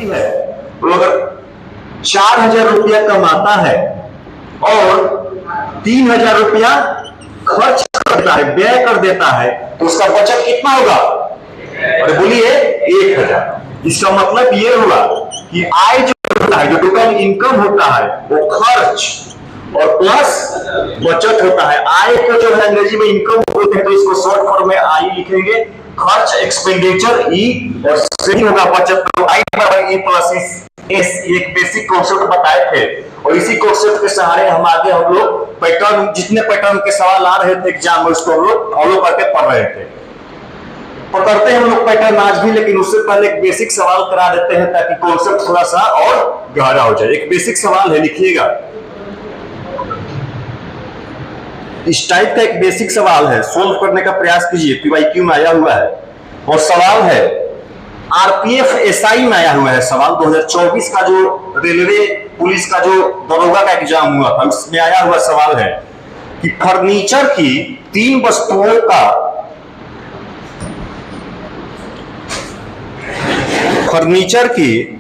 व्यक्ति है वो अगर 4,000 रुपया कमाता है और 3,000 रुपया खर्च करता है, व्यय कर देता है, तो उसका बचत कितना होगा? अरे बोलिए 1,000। इसका मतलब ये हुआ कि आय जो होता है, जो टोटल इनकम होता है, वो खर्च और प्लस बचत होता है। आय को जो है अंग्रेजी में इनकम बोलते हैं, तो इसको शॉर्ट फॉर्म में आई लिखेंगे। खर्च एक्सपेंडिचर ई और सेविंग होगा बचत। तो आई बराबर ई प्लस एस, एक बेसिक कॉन्सेप्ट बताए थे और इसी कॉन्सेप्ट के सहारे हम आगे हम लोग पैटर्न, जितने पैटर्न के सवाल आ रहे थे एग्जाम में, उसको हम लोग फॉलो करके पढ़ रहे थे। पकड़ते हैं हम लोग पैटर्न आज भी, लेकिन उससे पहले एक बेसिक सवाल करा देते हैं ताकि कॉन्सेप्ट थोड़ा सा और गहरा हो जाए। एक बेसिक सवाल है, लिखिएगा। इस टाइप का एक बेसिक सवाल है, सोल्व करने का प्रयास कीजिए। पीवाईक्यू में आया हुआ है और सवाल है आरपीएफ एसआई में आया हुआ है सवाल। 2024 का जो रेलवे पुलिस का जो दरोगा का एग्जाम हुआ था, उसमें आया हुआ सवाल है कि फर्नीचर की 3 वस्तुओं का फर्नीचर की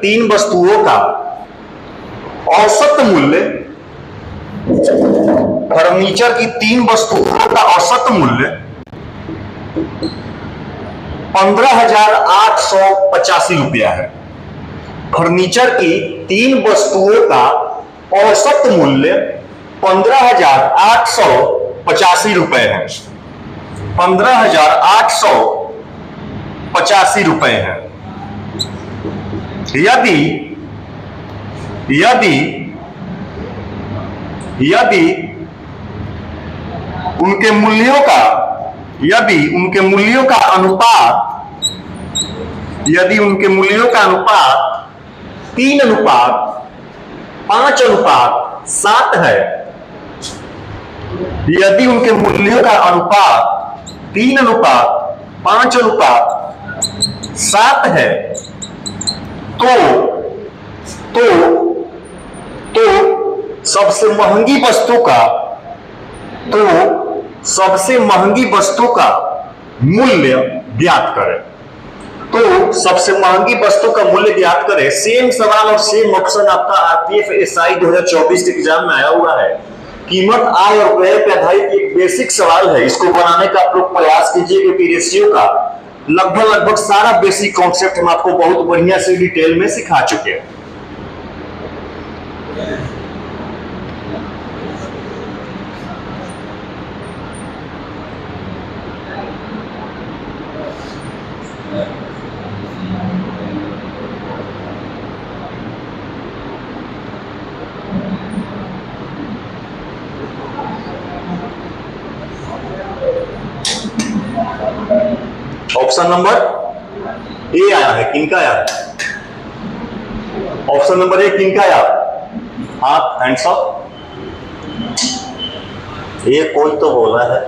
3 वस्तुओं का औसत मूल्य, फर्नीचर की 3 वस्तुओं का औसत मूल्य 15,885 रुपया है। फर्नीचर की 3 वस्तुओं का औसत मूल्य 15,885 रुपए है। 15,885 रुपए है। यदि उनके मूल्यों का अनुपात 3:5:7 है, यदि उनके मूल्यों का अनुपात 3:5:7 है, तो सबसे महंगी वस्तु का मूल्य ज्ञात करें। तो सबसे महंगी वस्तु का मूल्य ज्ञात करें। सेम सवाल और सेम ऑप्शन आपका आरपीएफ एसआई 2024 के एग्जाम में आया हुआ है। कीमत, आय और व्यय पे आधारित एक बेसिक सवाल है। इसको बनाने का आप लोग प्रयास कीजिए क्योंकि रेशियो का लगभग सारा बेसिक कॉन्सेप्ट हम आपको बहुत बढ़िया से डिटेल में सिखा चुके हैं। ऑप्शन नंबर ए आया है, किनका आया है? ऑप्शन नंबर ए किनका आया? हाथ हैंड्स अप। ये कोई तो बोला है।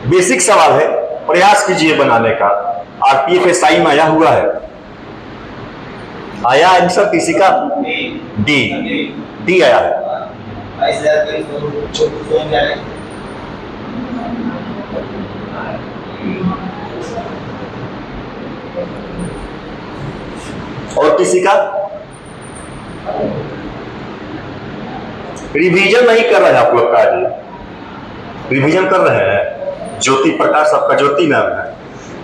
बेसिक सवाल है, प्रयास कीजिए बनाने का। आरपीएफ एसआई में आया हुआ है। आया आंसर किसी का? डी आया है। और किसी का? रिवीजन नहीं कर रहे हैं आप लोग का? रिवीजन कर रहे हैं? ज्योति प्रकाश आपका ज्योति नाम है,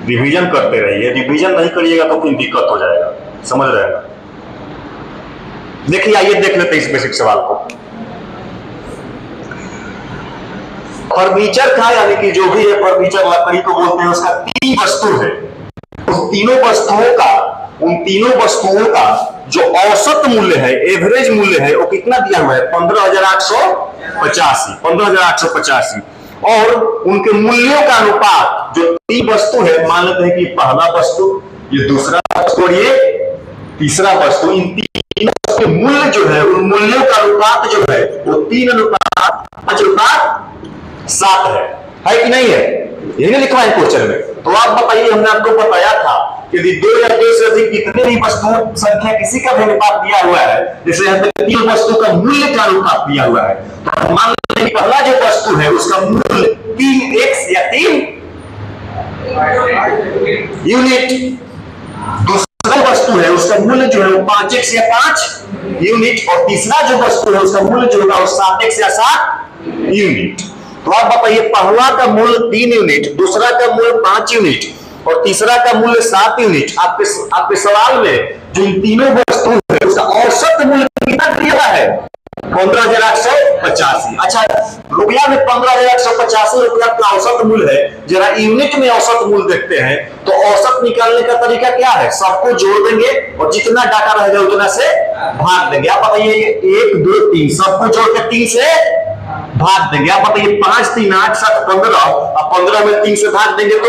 रिवीजन करते रहिए। रिवीजन नहीं करिएगा तो कोई दिक्कत हो जाएगा, समझ रहे हैं? देखिए, आइए देख लेते हैं इस बेसिक सवाल को। फर्नीचर का यानी कि जो भी है फर्नीचर लकड़ी को बोलते हैं, उसका 3 वस्तु है। उन तीनों वस्तुओं का जो औसत मूल्य है, एवरेज मूल्य है, वो कितना दिया हुआ है? 15,885। और उनके मूल्यों का अनुपात, जो 3 वस्तु है, मान लेते हैं कि पहला वस्तु, ये दूसरा वस्तु और ये तीसरा वस्तु, इन तीनों के मूल्य जो है, उन मूल्यों का अनुपात जो है वो 3:5:7 5:7 है कि नहीं है? यही लिखा है क्वेश्चन में। तो आप बताइए, हमने आपको बताया था कि यदि 2 या 2 से अधिक कितने भी वस्तुओं संख्या किसी का भी अनुपात दिया हुआ है, जैसे यहाँ पे 3 वस्तु का मूल्य का अनुपात दिया हुआ है, तो मान लें कि पहला जो वस्तु है उसका मूल्य 3x या 3 यूनिट, दूसरा वस्तु है उसका मूल्य जो है वो 5x या 5 यूनिट, और तीसरा जो वस्तु है उसका मूल्य जो होगा वो 7x या 7 यूनिट। तो आप बताइए, पहला का मूल्य 3 यूनिट, दूसरा का मूल्य 5 यूनिट और तीसरा का मूल्य 7 यूनिट। आपके सवाल में जो इन तीनों वस्तु है उसका औसत मूल्य कितना दिया है? 15,885। अच्छा, रुपया में 15,885 रुपया का औसत मूल्य है। जरा यूनिट में औसत मूल्य देखते हैं, तो औसत निकालने का तरीका क्या है? सबको जोड़ देंगे और जितना डाटा रहेगा उतना से भाग देंगे। आप बताइए, 1 2 3 सबको जोड़कर 3 से भाग देंगे। आप बताइए, 5 3 8 7 15, अब 15 में 3 से भाग देंगे तो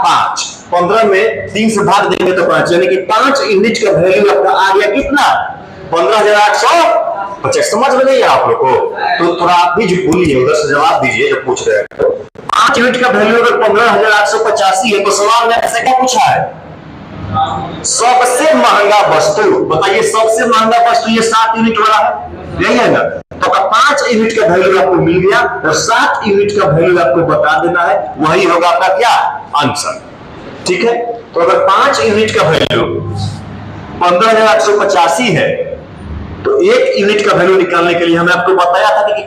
5, 15 में 3 से भाग देंगे तो 5, यानी कि 5 यूनिट का वैल्यू आपका आ गया कितना? 15,850। समझ में नहीं है आप लोग को? तो थोड़ा आप भी जो बोलिए उधर से जवाब दीजिए जो पूछ रहे हैं। तो 5 यूनिट का वैल्यू अगर 15,885 है तो सवाल में ऐसे क्या पूछा है? सबसे महंगा वस्तु। बताइए, सबसे महंगा वस्तु ये 7 यूनिट वाला है, यही है ना? तो अगर 5 यूनिट का वैल्यू आपको मिल गया और 7 यूनिट का वैल्यू आपको बता देना है, वही होगा आपका क्या आंसर। ठीक है? तो अगर 5 यूनिट का वैल्यू 15,885 है तो 1 यूनिट का वैल्यू निकालने के लिए हमें आपको बताया था कि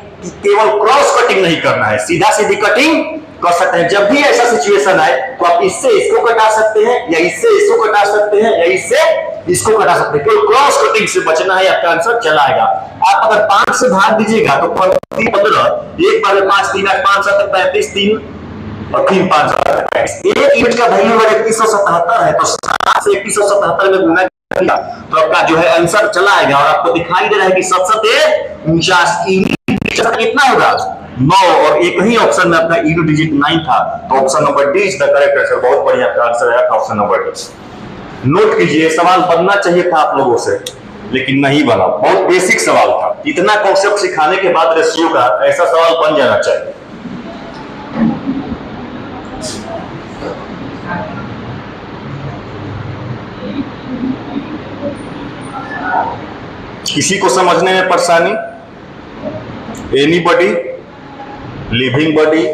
केवल क्रॉस कटिंग नहीं करना है, सीधा सीधी कटिंग कर सकते हैं। जब भी ऐसा सिचुएशन आए तो आप इससे इसको कटा सकते हैं या इससे इसको कटा सकते हैं या इससे इसको कटा सकते हैं। केवल क्रॉस कटिंग से बचना है, आपका आंसर चला आएगा। आप अगर 5 से भाग दीजिएगा तो 15, एक बार में 5 3 8 5 7 35 3 और 3 5 35। 1 यूनिट का वैल्यू अगर 2177 है तो 7 से 2177 में गुना किया तो आपका जो है आंसर चला आएगा। और आपको दिखाई दे रहा है कि 749 यूनिट कितना होगा? 9, और एक ही ऑप्शन में आपका यूनिट डिजिट 9 था, तो option number D is the correct answer. बहुत बढ़िया आपका आंसर है ऑप्शन नंबर डी। नोट कीजिए, सवाल बनना चाहिए था आप लोगों से, लेकिन नहीं बना। बहुत बेसिक सवाल था। इतना कॉन्सेप्ट सिखाने के बाद रेशियो का ऐसा सवाल बन जाना चाहिए। किसी को समझने में परेशानी? एनीबॉडी? लिविंग बॉडी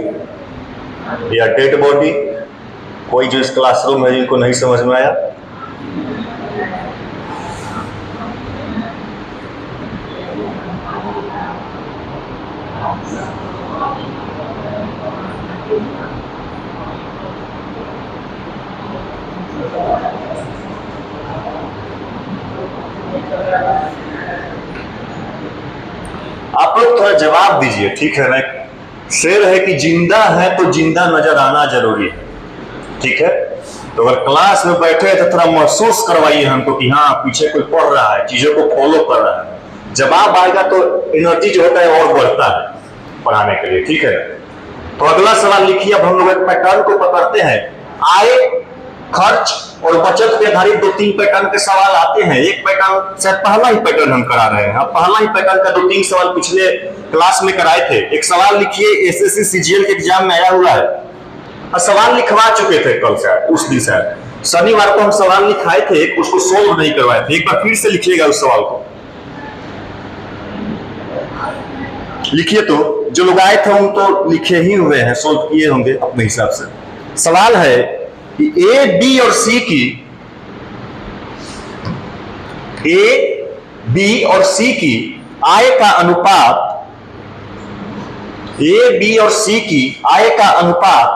या डेड बॉडी? कोई जो इस क्लासरूम में जिनको नहीं समझ में आया? आप लोग थोड़ा जवाब दीजिए, ठीक है ना? शेर है कि जिंदा है तो जिंदा नजर आना जरूरी है, ठीक है? तो अगर क्लास में बैठे हैं तो थोड़ा महसूस करवाइए हमको कि हाँ पीछे कोई पढ़ रहा है, चीजों को फॉलो कर रहा है। जवाब आएगा तो एनर्जी जो होता है और बढ़ता है पढ़ाने के लिए, ठीक है? तो अगला सवाल लिखिए। अब हम लोग एक पैटर्न को पकड़ते हैं। आय, खर्च और बचत पे आधारित 2-3 पैटर्न के सवाल आते हैं। एक पैटर्न शायद पहला ही पैटर्न हम करा रहे हैं। अब पहला ही पैटर्न का 2-3 सवाल पिछले क्लास में कराए थे। एक सवाल लिखिए, एसएससी सीजीएल के एग्जाम में आया हुआ है। सवाल लिखवा चुके थे कल शायद, उस दिन शायद शनिवार को हम सवाल लिखाए थे, उसको सोल्व नहीं करवाए थे। एक बार फिर से लिखिएगा उस सवाल को, लिखिए। तो जो लोग आए थे हम तो लिखे ही हुए हैं, सोल्व किए होंगे अपने हिसाब से। सवाल है कि ए, बी और सी की आय का अनुपात, ए, बी और सी की आय का अनुपात,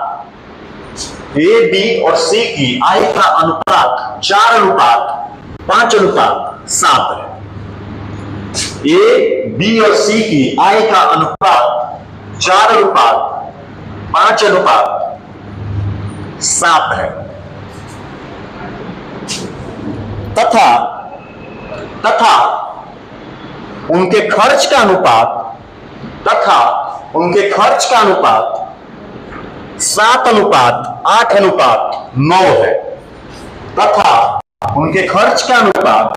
ए, बी और सी की आय का अनुपात 4:5:7 है। ए, बी और सी की आय का अनुपात 4:5:7 है। तथा उनके खर्च का अनुपात 7:8:9 है। तथा उनके खर्च का अनुपात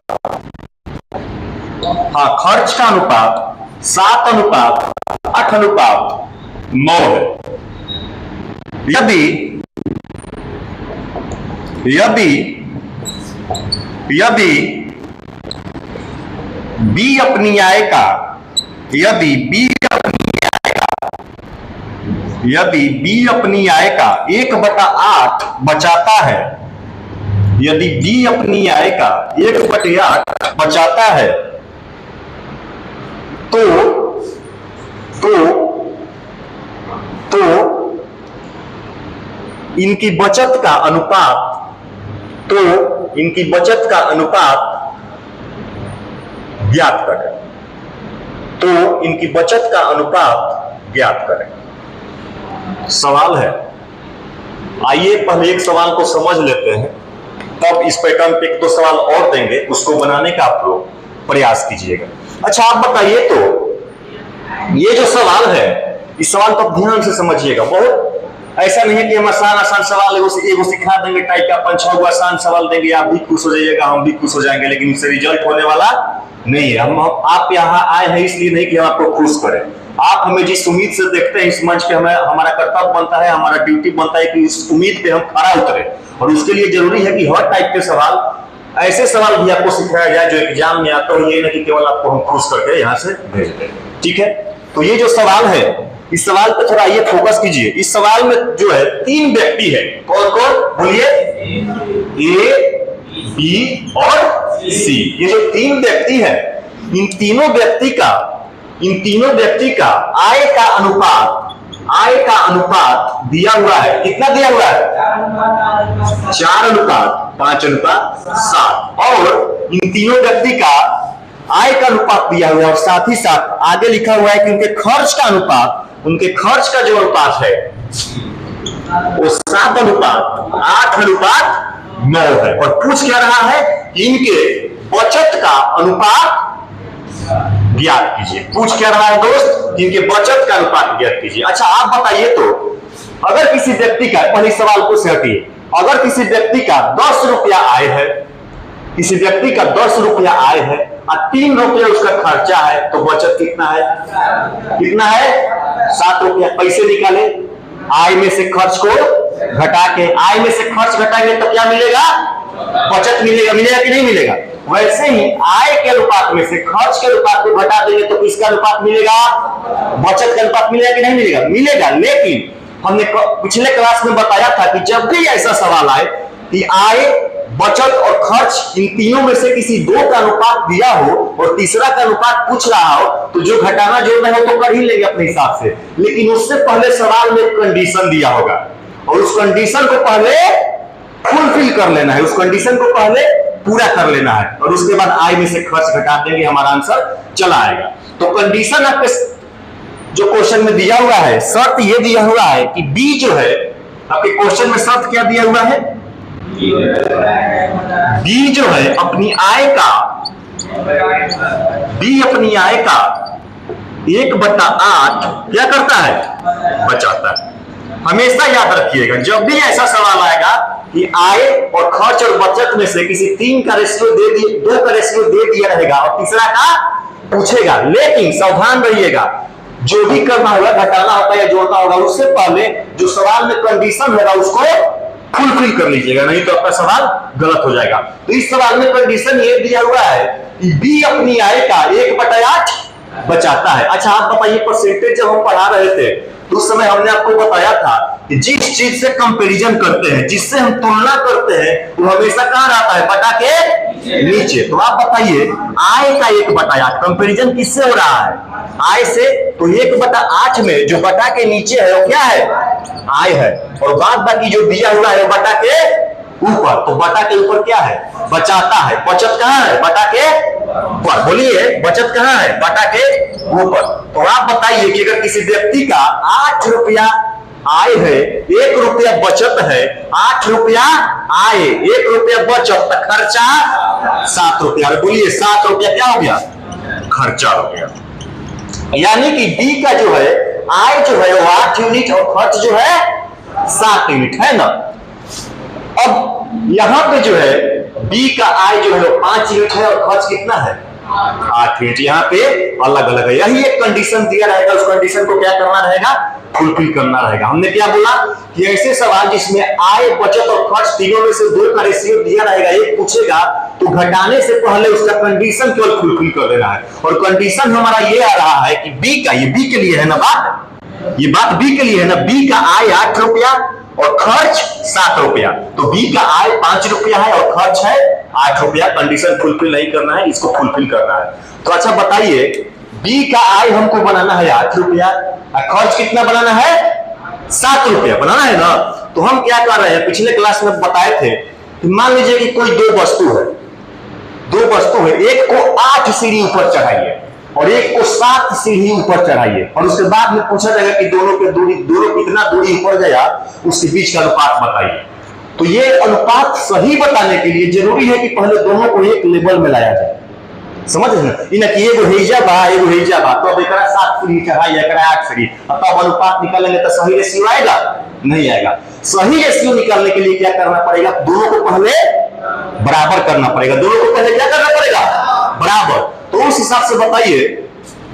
7:8:9 8:9 है। यदि बी अपनी आय का 1/8 बचाता है, यदि बी अपनी आय का 1/8 बचाता है तो इनकी बचत का अनुपात ज्ञात करें। सवाल है, आइए पहले एक सवाल को समझ लेते हैं, तब इस पैटर्न पे 1-2 सवाल और देंगे, उसको बनाने का आप लोग प्रयास कीजिएगा। अच्छा आप बताइए, तो ये जो सवाल है, इस सवाल को ध्यान से समझिएगा। बहुत ऐसा नहीं है कि हम आसान सवाल एगो सिखा देंगे टाइप का 5-6 आसान सवाल देंगे, आप भी खुश हो जाइएगा, हम भी खुश हो जाएंगे, लेकिन इससे रिजल्ट होने वाला नहीं है। आप यहाँ आए हैं इसलिए नहीं कि हम आपको खुश करें। आप हमें जिस उम्मीद से देखते हैं इस मंच पे, हमारा कर्तव्य बनता है, हमारा ड्यूटी बनता है कि इस उम्मीद पे हम खरा उतरे, और उसके लिए जरूरी है कि हर टाइप के सवाल, ऐसे सवाल भी आपको सिखाया जाए जो एग्जाम में आता हो, ये नहीं कि केवल आपको हम खुश करके यहाँ से भेज दें। ठीक है, तो ये जो सवाल है, इस सवाल पे थोड़ा ये फोकस कीजिए। इस सवाल में जो है 3 व्यक्ति है, कौन कौन बोलिए? ए, बी और सी। ये जो 3 व्यक्ति है, इन तीनों व्यक्ति का आय का अनुपात दिया हुआ है। कितना दिया हुआ है? 4:5:7। और इन तीनों व्यक्ति का आय का अनुपात दिया हुआ है, और साथ ही साथ आगे लिखा हुआ है कि उनके खर्च का जो अनुपात है वो 7:8:9 है। और पूछ क्या रहा है? इनके बचत का अनुपात ज्ञात कीजिए। पूछ क्या रहा है दोस्त? इनके बचत का अनुपात ज्ञात कीजिए। अच्छा आप बताइए, तो अगर किसी व्यक्ति का, पहले सवाल को से हटिए, अगर किसी व्यक्ति का 10 रुपया आय है, और 3 रुपया उसका खर्चा है, तो बचत कितना है? 7 रुपया। पैसे निकाले, आय में से खर्च को घटा के, आय में से खर्च घटाएंगे तो क्या मिलेगा? बचत मिलेगा कि नहीं मिलेगा? वैसे ही आय के अनुपात में से खर्च के अनुपात को घटा देंगे तो किसका अनुपात मिलेगा? बचत का अनुपात मिलेगा कि नहीं मिलेगा? मिलेगा। लेकिन हमने पिछले क्लास में बताया था कि जब भी ऐसा सवाल आए कि आय, बचत और खर्च, इन तीनों में से किसी 2 का अनुपात दिया हो और तीसरा का अनुपात पूछ रहा हो, तो जो घटाना जोड़ना है तो कर ही लेंगे अपने हिसाब से। लेकिन उससे पहले सवाल में एक कंडीशन दिया होगा, और उस कंडीशन को पहले फुलफिल कर लेना है, उस कंडीशन को पहले पूरा कर लेना है, और उसके बाद आय में से खर्च घटा देंगे, हमारा आंसर चला आएगा। तो कंडीशन आपके जो क्वेश्चन में दिया हुआ है, शर्त ये दिया हुआ है कि बी जो है, आपके क्वेश्चन में शर्त क्या दिया हुआ है? बी जो है अपनी आय का 1/8 क्या करता है? बचाता है। हमेशा याद रखिएगा, जब भी ऐसा सवाल आएगा कि आय और खर्च और बचत में से किसी 3 का रेशियो दे दिए, 2 का रेशियो दे दिया रहेगा और तीसरा का पूछेगा, लेकिन सावधान रहिएगा, जो भी करना होगा, घटाना होगा या जोड़ना होगा, उससे पहले जो सवाल में कंडीशन होगा उसको फुलफिल कर लीजिएगा, नहीं तो आपका सवाल गलत हो जाएगा। तो इस सवाल में कंडीशन ये दिया हुआ है कि बी अपनी आय का 1/8 बचाता है। अच्छा आप बताइए, परसेंटेज जब हम पढ़ा रहे थे तो उस समय हमने आपको बताया था कि जिस चीज से कंपैरिजन करते हैं, जिससे हम तुलना करते हैं, वो हमेशा कहां रहता है? बटा के नीचे। तो आप बताइए, आय का 1/8 कंपैरिजन किससे हो रहा है? आय से। तो 1/8 में जो बटा के नीचे है वो क्या है? आय है, और बाद बाकी जो दिया हुआ है वो बटा के ऊपर। तो बटा के ऊपर क्या है? बचाता है। बचत कहां है? बटा के ऊपर। बोलिए, बचत कहां है? बटा के ऊपर। तो आप बताइए कि अगर किसी व्यक्ति का 8 रुपया आय है, 1 रुपया बचत है, 8 रुपया आय, 1 रुपया बचत, तो खर्चा 7 रुपया। बोलिए 7 रुपया क्या हो गया? खर्चा हो गया। यानी कि डी का जो है आय जो है वो 8 यूनिट और खर्च जो है 7 यूनिट है ना। अब यहां पे जो है बी का आय जो है 5 यूनिट है और खर्च कितना है? 8 यूनिट। यहाँ पे अलग अलग है, यही एक कंडीशन दिया रहेगा, उस कंडीशन को क्या करना रहेगा, फुलफिल करना रहेगा। हमने क्या बोला कि ऐसे सवाल जिसमें आय, बचत और खर्च तीनों में से 2 का रेशियो दिया रहेगा, एक पूछेगा तो घटाने से पहले उसका कंडीशन केवल फुलफिल कर देना है। और कंडीशन हमारा ये आ रहा है कि बी का, ये बी के लिए है ना बात, ये बात बी के लिए है ना, बी का आय 8 रुपया और खर्च 7 रुपया, तो बी का आय 5 रुपया है और खर्च है 8 रुपया। कंडीशन फुलफिल नहीं करना है, इसको फुलफिल करना है। तो अच्छा बताइए, बी का आय हमको बनाना है 8 रुपया और खर्च कितना बनाना है, 7 रुपया बनाना है ना। तो हम क्या कर रहे हैं, पिछले क्लास में बताए थे कि मान लीजिए कि कोई दो वस्तु है, एक को 8 सीढ़ी ऊपर चढ़ाइए और एक को 7 सीढ़ी ऊपर चढ़ाइए, और उसके बाद में पूछा जाएगा कि दोनों कितना दूरी ऊपर गया, उसके बीच का अनुपात बताइए। तो ये अनुपात सही बताने के लिए जरूरी है कि पहले दोनों को एक लेवल में लाया जाए, समझ रहे हैं, इन कि एगो हेजा बा तो अब एकरा 7 सीढ़ी चढ़ाई, एकरा 8 सीढ़ी, तब अनुपात निकालेंगे तो सही रेशियो आएगा, नहीं आएगा। सही रेशियो निकालने के लिए क्या करना पड़ेगा, दोनों को पहले बराबर करना पड़ेगा, दोनों को पहले क्या करना पड़ेगा, बराबर। तो उस हिसाब से बताइए,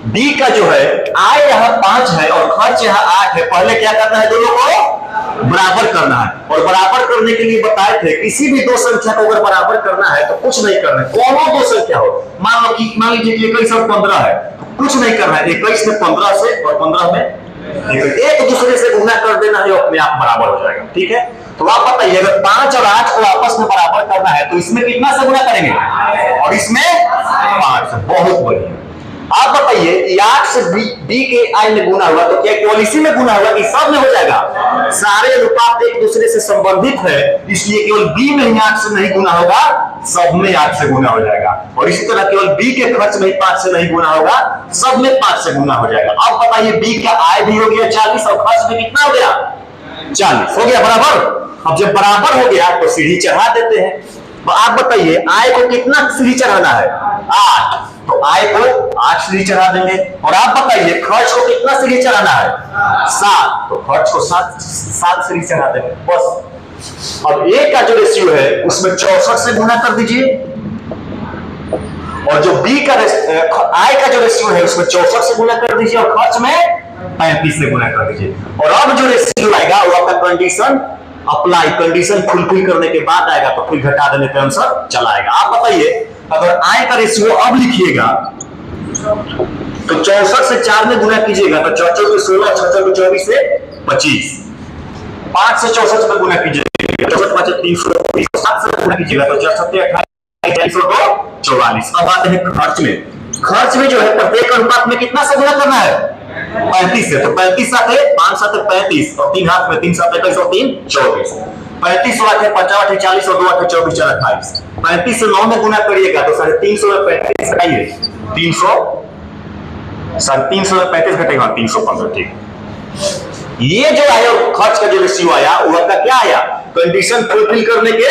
डी का जो है आय यहाँ 5 है और खर्च यहाँ 8 है, पहले क्या करना है, दोनों को बराबर करना है। और बराबर करने के लिए बताए थे किसी भी दो संख्या को अगर बराबर करना है तो कुछ नहीं करना है, कोनो दो संख्या हो, मान लीजिए कि 21 और 15 है, तो कुछ नहीं करना है, 21 में 15 से और 15 में एक दूसरे से गुना कर देना है, अपने आप बराबर हो जाएगा, ठीक है। तो आप बताइए, अगर 5 और 8 को आपस में बराबर करना है तो इसमें कितना से गुना करेंगे, और इसमें 5 से, बहुत बढ़िया। आप बताइए 8 से बी के आय में गुना हुआ तो क्या केवल इसी में गुना हुआ कि सब में हो जाएगा, सारे अनुपात एक दूसरे से संबंधित है, इसलिए केवल बी में ही 8 से नहीं गुना होगा, सब में 8 से गुना हो जाएगा। और इसी तरह केवल बी के खर्च में 5 से नहीं गुना होगा, सब में 5 से गुना हो जाएगा। अब बताइए, बी का आय भी हो गया 40 और खर्च में कितना हो गया, 40 हो गया, बराबर। अब जब बराबर हो गया तो सीढ़ी चढ़ा देते हैं। तो आप बताइए, आय को कितना सीढ़ी चढ़ाना है, 8, तो आय को 8 सीढ़ी चढ़ा देंगे। और आप बताइए, खर्च को कितना सीढ़ी चढ़ाना है, 7, तो खर्च को 7 सीढ़ी चढ़ा देंगे, बस। अब ए का जो रेशियो है उसमें 64 से गुना कर दीजिए, और जो बी का आय का जो रेशियो है उसमें 64 से गुना कर दीजिए, और खर्च में 35 से गुना कर दीजिए। और अब जो रेशियो आएगा वो आपका कंडीशन अप्लाई, कंडीशन फुलफिल करने के बाद आएगा, तो फिर घटा देने पे आंसर चला आएगा। आप बताइए, अगर आय का रेशियो अब लिखिएगा तो 64 से 4 में गुना कीजिएगा तो 64 में 16, 66 में 24 से 25, 5 से 64 में गुना कीजिएगा 64 5 320, 7 से गुना कीजिएगा तो 64 28 44। अब आते हैं खर्च में। खर्च में जो है प्रत्येक अनुपात में कितना से गुना करना है, 35 से। तो 35 साथ है 5 साथ 35 और 3 हाथ में 3 साथ 21 और 3 24, 35 8 है 50 8 40 और 2 8 24 4 28। 35 से 9 में गुना करिएगा तो 350 में 35 घटाइए 300, 350 में 35 घटेगा 315, ठीक। ये जो आया खर्च का जो रेशियो आया वो आपका क्या आया, कंडीशन फुलफिल करने के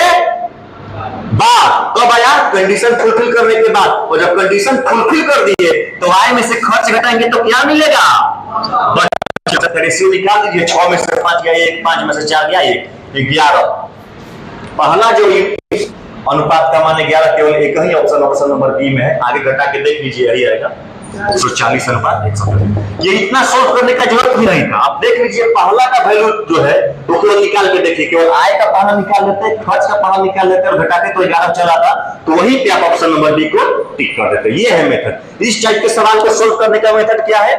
बाद। कब आया, कंडीशन फुलफिल करने के बाद। और जब कंडीशन फुलफिल कर दिए तो आय में से खर्च घटाएंगे तो क्या मिलेगा, रेशियो निकाल दीजिए, 6 में से 5 गया 1, 5 में से 4 गया 1, 11। पहला जो अनुपात का मान 11 केवल एक ही ऑप्शन नंबर बी में है, आगे घटा के देख लीजिए, यही आएगा 140 अनुपात 100। ये इतना सोल्व करने का जरूरत भी नहीं था। आप देख लीजिए, पहला का वैल्यू जो है वो केवल निकाल के देखिए, केवल आय का पहला निकाल लेते हैं, खर्च का पहला निकाल लेते हैं और घटा के तो 11 चला था, तो वहीं पे आप ऑप्शन नंबर डी को टिक कर देते हैं। ये है मेथड। इस टाइप के सवाल को सोल्व करने का मेथड क्या है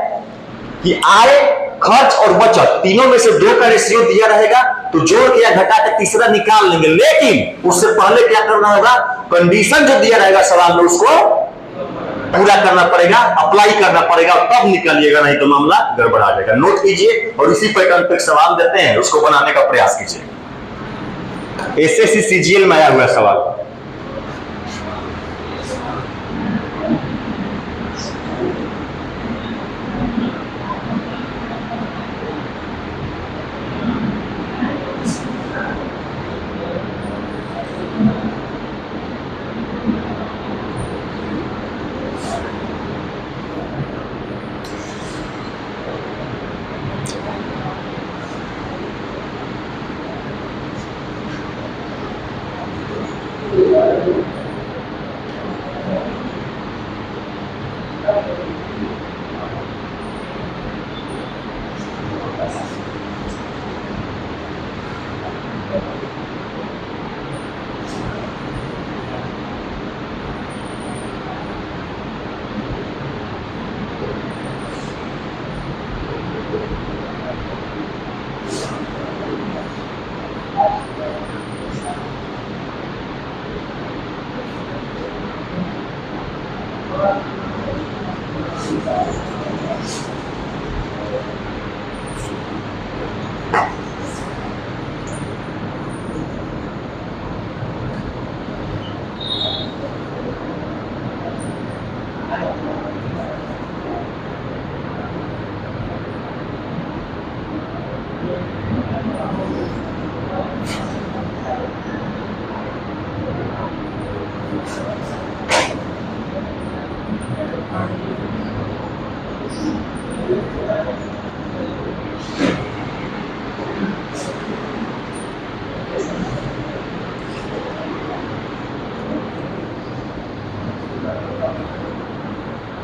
कि आय, खर्च और बचत तीनों में से 2 का रेशियो दिया रहेगा, तो जोड़ के या घटा के तीसरा निकाल लेंगे। लेकिन उससे पहले क्या करना होगा, कंडीशन जो दिया रहेगा सवाल में उसको पूरा करना पड़ेगा, अप्लाई करना पड़ेगा, तब निकालिएगा, नहीं तो मामला गड़बड़ा जाएगा। नोट कीजिए और इसी पैटर्न पे सवाल देते हैं, उसको बनाने का प्रयास कीजिए। एसएससी सीजीएल में आया हुआ सवाल।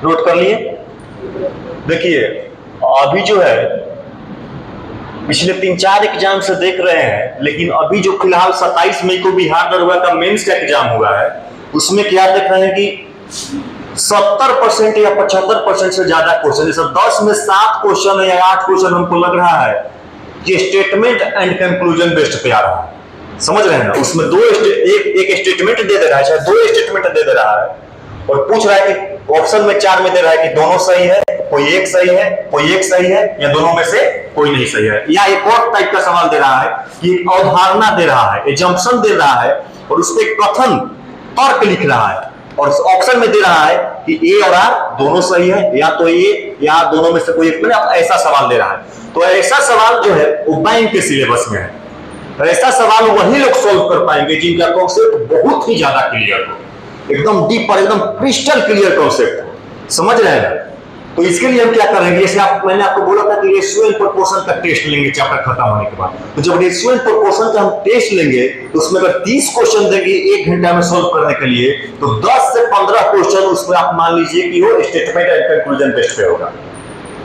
नोट कर लिए? देखिए अभी जो है पिछले 3-4 एग्जाम से देख रहे हैं, लेकिन अभी जो फिलहाल 27 मई को बिहार दरोगा का मेंस का एग्जाम हुआ है, उसमें क्या देख रहे हैं कि 70% या 75% से ज्यादा क्वेश्चन, जैसे 10 में 7 क्वेश्चन या 8 क्वेश्चन हमको लग रहा है कि स्टेटमेंट एंड कंक्लूजन बेस्ड पे आ रहा है। समझ रहे हैं ना? उसमें एक स्टेटमेंट दे दे रहा है, चाहे 2 स्टेटमेंट दे दे रहा है, और पूछ रहा है कि ऑप्शन में 4 में दे रहा है कि दोनों सही है, कोई एक सही है, कोई एक सही है, या दोनों में से कोई नहीं सही है। या एक और टाइप का सवाल दे रहा है कि अवधारणा दे रहा है, एजम्पशन दे रहा है, और उस पर कथन तर्क लिख रहा है, और ऑप्शन में दे रहा है कि ए और आर दोनों सही है, या तो ए या दोनों में से कोई एक, मतलब ऐसा सवाल दे रहा है। तो ऐसा सवाल जो है वो बैंक के सिलेबस में है। ऐसा सवाल वही लोग सोल्व कर पाएंगे जिनका कॉन्सेप्ट बहुत ही ज्यादा क्लियर हो, एकदम डीप और एकदम क्रिस्टल क्लियर कॉन्सेप्ट हो। समझ रहे हैं? तो इसके लिए हम क्या करेंगे, जैसे मैंने आपको बोला था कि रेशियो एंड प्रोपोर्शन का टेस्ट लेंगे चैप्टर खत्म होने के बाद। तो जब रेशियो एंड प्रोपोर्शन का हम टेस्ट लेंगे तो उसमें अगर 30 क्वेश्चन देंगे 1 घंटा में सोल्व करने के लिए, तो 10 से 15 क्वेश्चन उसमें आप मान लीजिए कि वो स्टेटमेंट एंड कंक्लूजन बेस्ड पे होगा।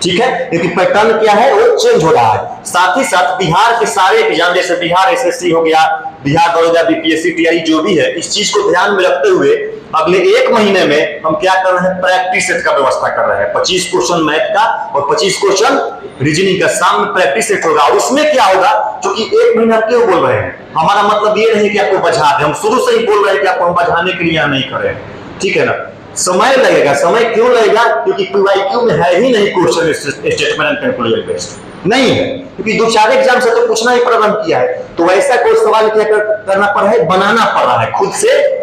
ठीक है, क्योंकि पैटर्न क्या है वो चेंज हो रहा है। साथ ही साथ बिहार के सारे एग्जाम, जैसे बिहार एसएससी हो गया, बिहार दरोगा, बीपीएससी, टीआई जो भी है, इस चीज को ध्यान में रखते हुए अगले 1 महीने में हम क्या कर रहे हैं, प्रैक्टिस सेट का व्यवस्था कर रहे हैं। 25 क्वेश्चन मैथ का और 25 क्वेश्चन रीजनिंग का शाम में प्रैक्टिस सेट होगा। और उसमें क्या होगा, क्योंकि 1 महीना क्यों बोल रहे हैं, हमारा मतलब ये नहीं कि आपको बजा दे, हम शुरू से ही बोल रहे हैं कि आपको हम बजाने के लिए नहीं करें। ठीक है ना? समय लगेगा। समय क्यों लगेगा? क्योंकि पीवाईक्यू में है ही नहीं question statement and conclusion based नहीं है, क्योंकि 2-4 एग्जाम से तो पूछना ही प्रारंभ किया है। तो ऐसा कोई सवाल क्या करना पड़ रहा है, बनाना पड़ रहा है, खुद से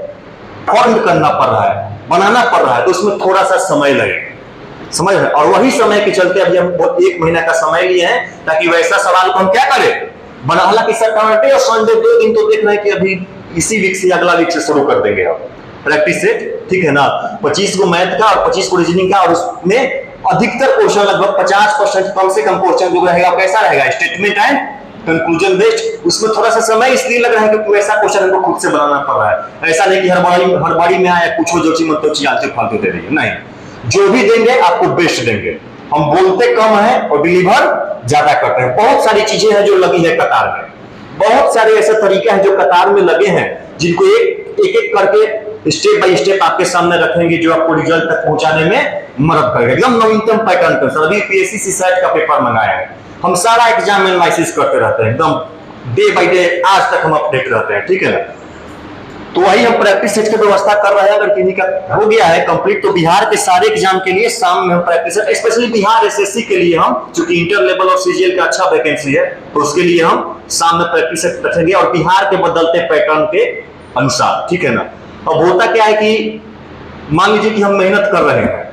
फॉर्म करना पड़ रहा है, बनाना पड़ रहा है, तो उसमें थोड़ा सा समय लगेगा। समझ रहे? और वही समय के चलते अभी हम 1 महीना का समय लिए हैं ताकि वैसा सवाल को हम क्या करें, बना। हालांकि सैटरडे और संडे 2 दिन तो देख रहे हैं कि अभी इसी वीक से अगला वीक से शुरू कर देंगे हम प्रैक्टिस सेट। ठीक है ना? 25 को मैथ का और 25 को रीजनिंग का, और उसमें अधिकतर क्वेश्चन लगभग 50% कम से कम क्वेश्चन जो रहेगा कैसा रहेगा, स्टेटमेंट एंड कंक्लूजन बेस्ड। उसमें थोड़ा सा समय इसलिए लग रहा है क्योंकि वैसा क्वेश्चन हमको खुद से बनाना पड़ रहा है। ऐसा नहीं कि हर बारी में आया पूछो जो चीज मत आलतू फालतू दे रही है, नहीं, जो भी देंगे आपको बेस्ट देंगे। हम बोलते कम है और डिलीवर ज्यादा करते हैं। बहुत सारी चीजें हैं जो लगी है कतार में, बहुत सारे ऐसे तरीके हैं जो कतार में लगे हैं, जिनको एक करके स्टेप बाय स्टेप आपके सामने रखेंगे, जो आपको रिजल्ट तक पहुंचाने में मदद करेगा। एकदम नवीनतम पैटर्न पर सभी पीएससी सेट का पेपर मंगाए हैं। हम सारा एग्जाम एनालिसिस करते रहते हैं, एकदम डे बाय डे, आज तक हम अपडेट रहते हैं। ठीक है ना? तो वही हम प्रैक्टिस सेट की व्यवस्था कर रहे हैं। अगर किसी का हो गया है कंप्लीट, तो बिहार के सारे एग्जाम के लिए शाम में हम practice set, specially Bihar SSC के लिए हम, चूंकि इंटर लेवल और सीजीएल का अच्छा वैकेंसी है, तो उसके लिए हम शाम में प्रैक्टिस सेट रखेंगे, और बिहार के बदलते पैटर्न के अनुसार। ठीक है ना? अब होता क्या है कि मान लीजिए कि हम मेहनत कर रहे हैं,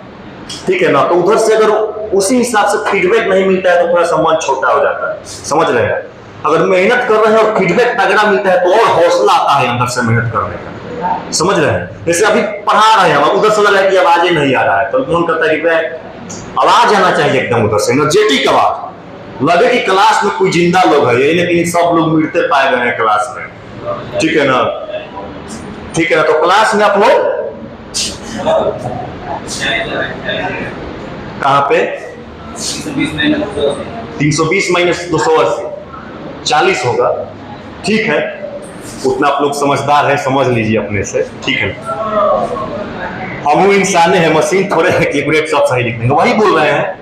ठीक है ना, तो उधर से अगर उसी हिसाब से फीडबैक नहीं मिलता है तो थोड़ा सा मन छोटा हो जाता है। समझ रहे हैं? अगर मेहनत कर रहे हैं और फीडबैक तगड़ा मिलता है तो और हौसला आता है अंदर से मेहनत करने का। समझ रहे हैं? जैसे अभी पढ़ा रहे हैं हम, उधर से लग रहा है कि आवाज ही नहीं आ रहा है, तो मन करता है कि आवाज आना चाहिए एकदम उधर से, एनर्जेटिक आवाज लगे कि क्लास में कोई जिंदा लोग है, लेकिन सब लोग मिटते पाए गए हैं क्लास में। ठीक है ना? ठीक है ना? तो क्लास में आप लोग कहां पे 320 माइनस 280 40 होगा। ठीक है, उतना आप लोग समझदार है, समझ लीजिए अपने से। ठीक है, हम इंसान है, मशीन थोड़े है कैलकुलेट सब सही लिख देंगे। वही बोल रहे हैं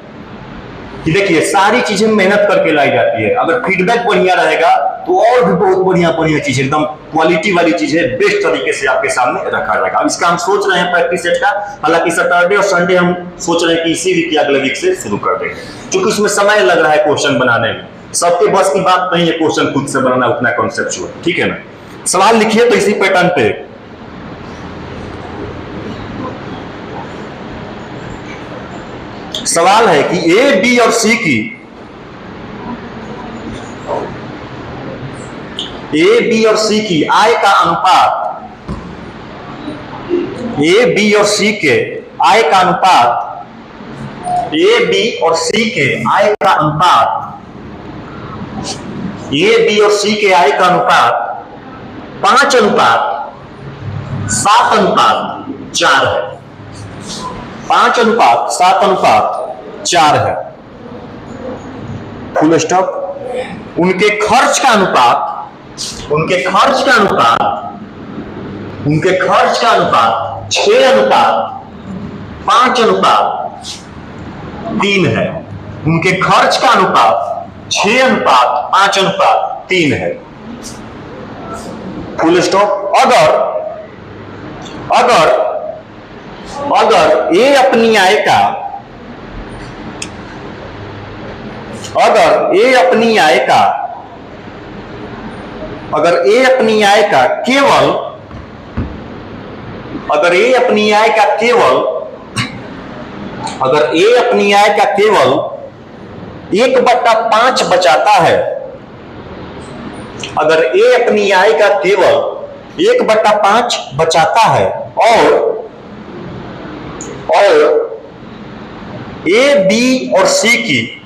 कि देखिए सारी चीजें मेहनत करके लाई जाती है। अगर फीडबैक बढ़िया रहेगा तो और भी बहुत बढ़िया बढ़िया चीजें, एकदम क्वालिटी वाली चीजें बेस्ट तरीके से आपके सामने रखा जाएगा। अब इसका हम सोच रहे हैं प्रैक्टिस सेट का। हालांकि सैटरडे और संडे हम सोच रहे हैं कि इसी वीक या अगले वीक से शुरू कर देंगे, क्योंकि उसमें समय लग रहा है क्वेश्चन बनाने में। सबके बस की बात नहीं है क्वेश्चन खुद से बनाना उतना कॉन्सेप्चुअल। ठीक है ना, सवाल लिखिए तो इसी पैटर्न पे। सवाल है कि ए, बी और सी की ए, बी और सी की आय का अनुपात, ए, बी और सी के आय का अनुपात, ए, बी और सी के आय का अनुपात, ए, बी और सी के आय का अनुपात 5:7:4 है। 5:7:4 है। Full stop. उनके खर्च का अनुपात 6:5:3 है। उनके खर्च का अनुपात 6:5:3 है। Full stop. अगर ए अपनी आय का केवल 1/5 बचाता है, अगर ए अपनी आय का केवल 1/5 बचाता है और ए, बी और सी की,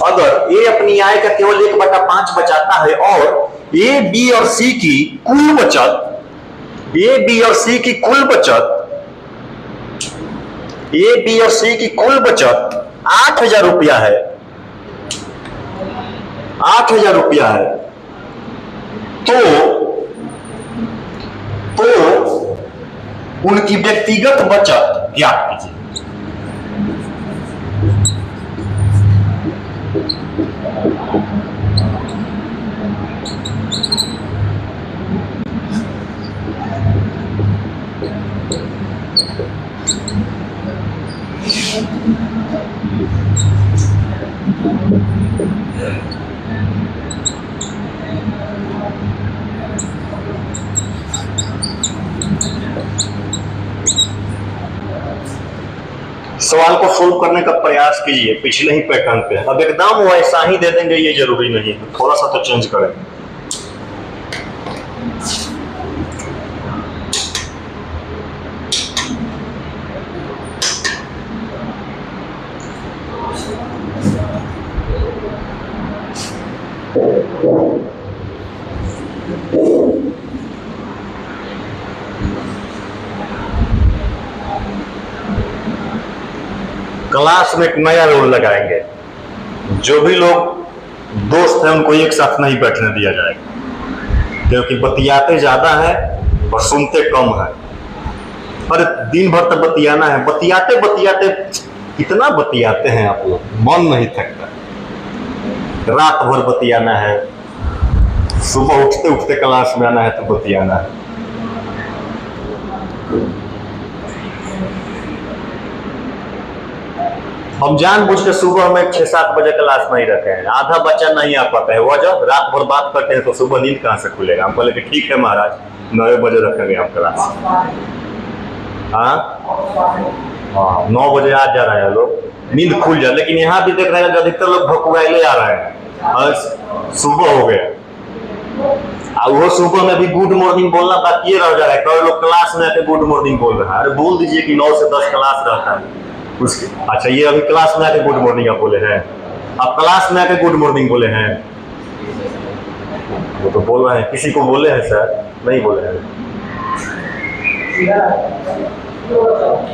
अगर ए अपनी आय का केवल 1/5 बचाता है और ए, बी और सी की कुल बचत 8,000 रुपया है, 8,000 रुपया है, तो उनकी व्यक्तिगत बचत ज्ञात कीजिए। सवाल को सोल्व करने का प्रयास कीजिए पिछले ही पैटर्न पे। अब एकदम वैसा ही दे देंगे ये जरूरी नहीं है, थोड़ा सा तो चेंज करेंगे। क्लास में एक नया रूल लगाएंगे, जो भी लोग दोस्त हैं उनको एक साथ नहीं बैठने दिया जाएगा, क्योंकि बतियाते ज्यादा है और सुनते कम है। अरे दिन भर तो बतियाना है, बतियाते बतियाते कितना बतियाते हैं आप लोग, मन नहीं थकता। रात भर बतियाना है, सुबह उठते उठते क्लास में आना है तो बतियाना है। हम जानबूझ के सुबह में 6-7 बजे क्लास नहीं रखे हैं, आधा बच्चा नहीं आ पाता है, वजह रात भर बात करते हैं तो सुबह नींद कहाँ से खुलेगा। हम बोले कि ठीक है महाराज 9 बजे रखेंगे हम क्लास। हाँ 9 बजे आ जा रहे हैं लोग, नींद खुल जाए। लेकिन यहाँ भी देख रहे हैं अधिकतर लोग भकुआइले आ रहे हैं, सुबह हो गया और वो सुबह में भी गुड मॉर्निंग बोलना बाकी रह जा रहा है। कई लोग क्लास में आके गुड मॉर्निंग बोल रहे हैं। अरे बोल दीजिए कि 9 से 10 क्लास रहता है उसके। अच्छा ये अभी क्लास में आके गुड मॉर्निंग आप बोले हैं, आप क्लास में आके गुड मॉर्निंग बोले हैं? वो तो बोल रहे हैं, किसी को बोले हैं सर? नहीं बोले हैं।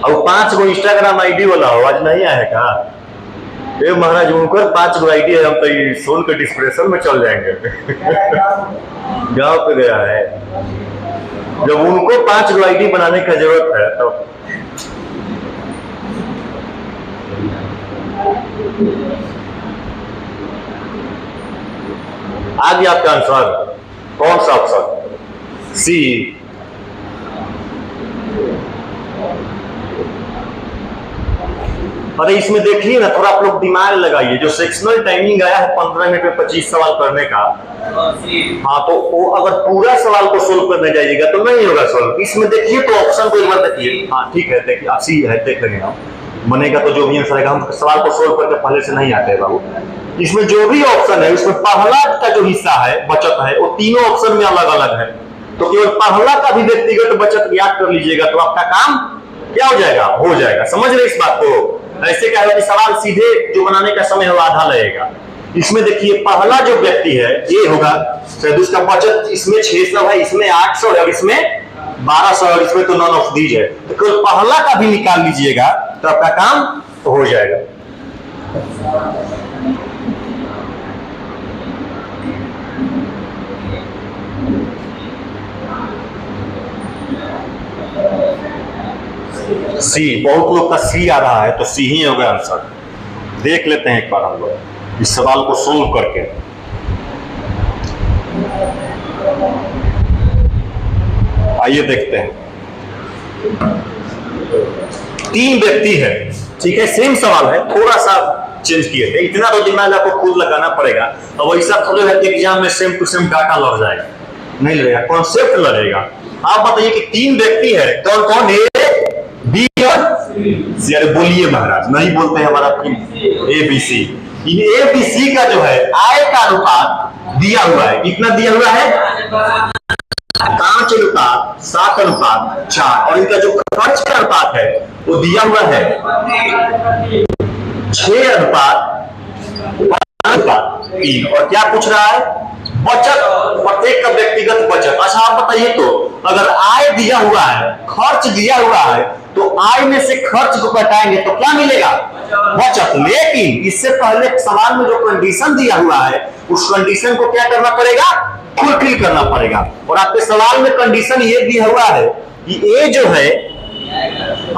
और 5 गो इंस्टाग्राम आईडी वाला हो आज नहीं आए का? ये महाराज उनकर 5 गो आईडी है, हम तो ये सोन के डिस्प्रेशन में चल जाएंगे। गांव पे गया है, जब उनको 5 गो आईडी बनाने की जरूरत है तो आ गया आपका आंसर। कौन सा ऑप्शन? सी। अरे इसमें देखिए ना, थोड़ा आप लोग दिमाग लगाइए। जो सेक्शनल टाइमिंग आया है 15 मिनट में 25 सवाल करने का, हाँ तो वो अगर पूरा सवाल को सोल्व करने जाइएगा तो नहीं होगा सोल्व। इसमें देखिए तो ऑप्शन को एक बार देखिए। हाँ ठीक है, देखिए सी है, देख लेंगे हम, बनेगा तो जो भी आंसर आएगा। हम सवाल को सोल्व करके पहले से नहीं आते बाबू। इसमें जो भी ऑप्शन है उसमें पहला का जो हिस्सा है बचत है, वो तीनों ऑप्शन में अलग अलग है। तो केवल पहला का भी व्यक्तिगत बचत याद कर लीजिएगा तो आपका काम क्या हो जाएगा? हो जाएगा। समझ रहे इस बात को? ऐसे क्या है कि सवाल सीधे जो बनाने का समय होगा आधा लगेगा। इसमें देखिए पहला जो व्यक्ति है ये होगा, शायद उसका बचत इसमें 600 है, इसमें 800 है और इसमें 1200 और इसमें तो नॉन ऑफ दीज है। तो केवल पहला का भी निकाल लीजिएगा तो आपका काम हो जाएगा। सी, बहुत लोग का सी आ रहा है तो सी ही होगा आंसर। देख लेते हैं एक बार हम लोग इस सवाल को सोल्व करके। आइए देखते हैं। 3 व्यक्ति है, ठीक है, सेम सवाल है, थोड़ा सा चेंज किए थे। इतना तो दिमाग आपको खुद लगाना पड़ेगा। अब वैसा थोड़ा है कि एग्जाम में सेम टू सेम डाटा लग जाएगा, नहीं लगेगा, कॉन्सेप्ट लगेगा। आप बताइए कि 3 व्यक्ति है, कौन कौन? ए, बी और सी। अरे बोलिए महाराज, नहीं बोलते हैं हमारा A B C. In A B C का जो है आय का अनुपात दिया हुआ है। कितना दिया हुआ है? 5 अनुपात 7 अनुपात 4। और इनका जो खर्च का अनुपात है वो दिया हुआ है 6 अनुपात 3। और क्या पूछ रहा है? बचत, प्रत्येक का व्यक्तिगत बचत। अच्छा आप बताइए तो अगर आय दिया हुआ है, खर्च दिया हुआ है, तो आय में से खर्च को घटाएंगे तो क्या मिलेगा? बचत। लेकिन इससे पहले सवाल में जो कंडीशन दिया हुआ है उस कंडीशन को क्या करना पड़ेगा? फुलफिल करना पड़ेगा। और आपके सवाल में कंडीशन ये दिया हुआ है कि ए जो है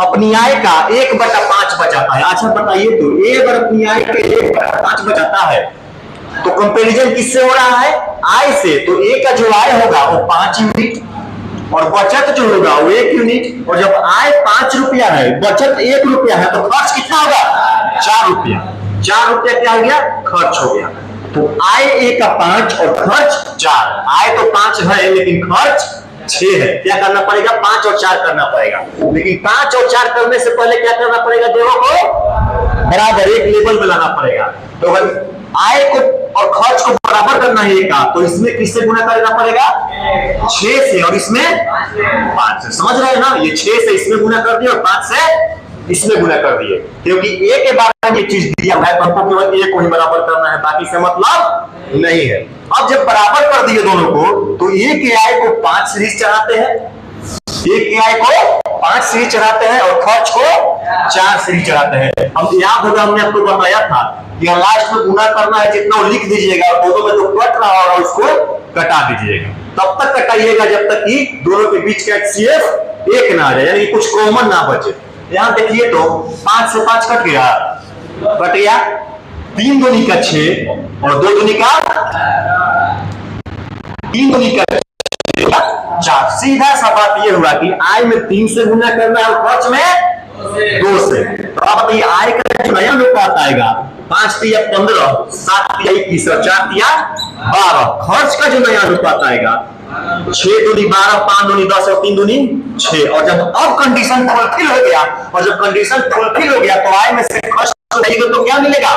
अपनी आय का 1/5 बचाता है। अच्छा बताइए तो ए अगर अपनी आय के 1/5 बचाता है तो कंपैरिजन किससे हो रहा है? आय से। तो ए का जो आय होगा वो 5 यूनिट और बचत जो होगा वो 1 यूनिट। और जब आय 5 रुपया है, बचत 1 रुपया है, तो खर्च कितना होगा? 4 रुपया। 4 रुपया क्या हो गया? खर्च हो गया। तो आय ए का 5 और खर्च 4। आय तो 5 है लेकिन खर्च 6 है। क्या करना पड़ेगा? 5 और 4 करना पड़ेगा। लेकिन 5 और 4 करने से पहले क्या करना पड़ेगा? दोनों को बराबर एक लेवल में लाना पड़ेगा। तो अगर आय को और खर्च को बराबर करना है का, तो इसमें किससे गुना करना पड़ेगा? 6 से और इसमें 5 से। समझ रहे हैं ना? ये 6 से इसमें गुना कर दिए और 5 से इसमें गुना कर दिए, क्योंकि ए के बारे में ये चीज दिया हुआ है तो हमको केवल ए को ही बराबर करना है, बाकी से मतलब नहीं है। अब जब बराबर कर दिए दोनों को तो ए के आय को 5 सीरीज चढ़ाते हैं, ए के आय को 5 सीरीज चढ़ाते हैं और खर्च को 4 सीरीज चढ़ाते हैं। अब याद होगा हमने आपको बताया था कि लास्ट में गुना करना है, जितना वो लिख दीजिएगा और दोनों में जो कट रहा होगा उसको कटा दीजिएगा। तब तक कटाइएगा जब तक कि दोनों के बीच का HCF 1 ना आ जाए, यानी कुछ कॉमन ना बचे। यहां देखिए तो 5 से 5 कट गया, 3 दूनी का 6 और 2 दूनी का 3 दूनी का 4। सीधा सा बात ये हुआ कि आय में 3 से गुना करना है और खर्च में 2 से। तो अब बताइए आय का जो नया अनुपात आएगा 5 तिया 15, 7 तिया 21 और 4 तिया 12। खर्च का जो नया अनुपात आएगा 6 दूनी 12, 5 दूनी 10 और 3 दूनी 6। और जब अब कंडीशन फुलफिल हो गया और जब कंडीशन फुलफिल हो गया तो आय में से खर्च तो क्या मिलेगा?